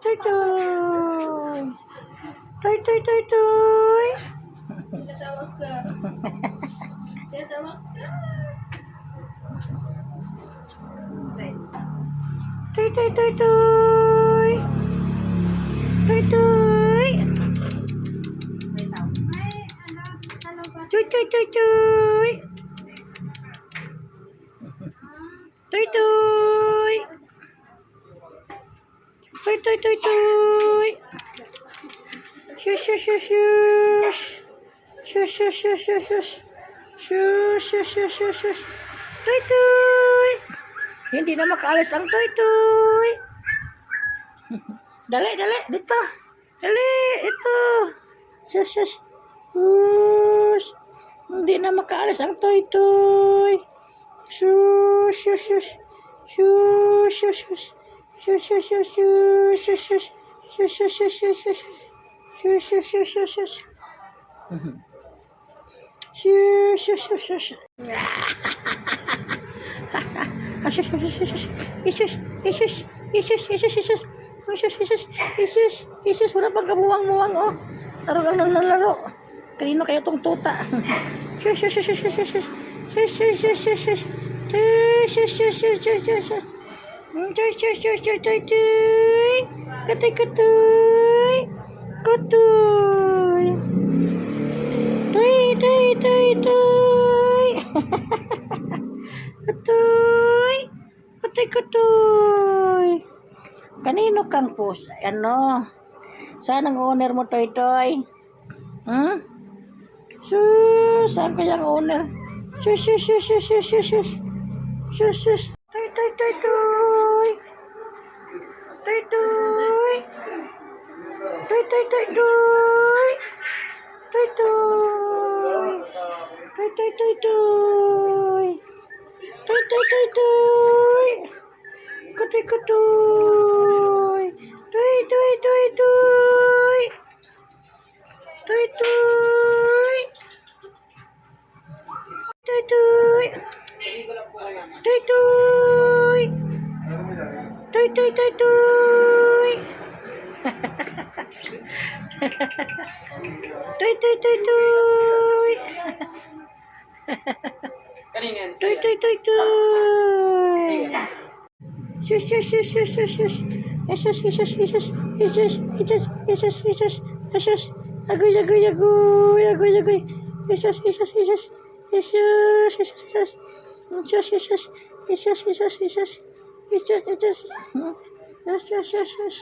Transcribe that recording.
Toy toy. Toy toy toy toy. Tatawag ka. Tatawag ka. Toy toy toy toy. Toy toy. Toy toy toy toy. Toy toy. Toy toy toy toy. Shush shush shush shush. Shush shush shush shush shush. Shush shush shush shush shush. Toy toy. Hindi na makaalis ang toy toy. Dali, dali, dito. Dali, ito. Shush shush. Shush. Hindi na makaalis ang toy toy. Shush shush shush. Shush shush shush. Shush shush shush shush shush. Shush shush shush shush shush. Shush shush shush shush shush. Shush shush shush shush. Shush shush shush shush. Isus, isus, isus, isus, isus. Isus, isus, isus, isus. Wala pang kamuwang-muwang, oh. Laro lang ng laro. Kanino kaya tong tuta? Shush shush shush shush shush. Shush shush shush shush shush. Shush shush shush shush shush shush. Shush shush shush shush shush. Katoy, katoy. Katoy. Toy, toy, toy, toy. Katoy. Katoy, katoy. Kanino kang pusa? Ano? Saan ang owner mo, Toy Toy? Hmm? Sus, saan kaya ang owner? Sus, sus, sus, sus, sus, sus, sus. Sus, sus. Toy, toy, toy, toy. Toy, toy. Toy, toy, toy, toy. Toy, toy. Toy, toy, toy, toy. Toy, toy, toy, toy. Katoy, katoy. Toy, toy, toy, toy. Toy, toy. Toy, toy. Toy, toy. Toy, toy, toy, toy. Toy, toy, toy, toy. Toy, toy, toy, toy. Shush, shush, shush, shush, shush, shush. Isus, isus, isus, isus, isus, isus, isus, isus. Agoy, agoy, agoy, agoy, agoy. Isus, isus, isus, isus, isus, isus. Isus, isus, isus, isus, isus. Isus, isus. Isus, isus, isus.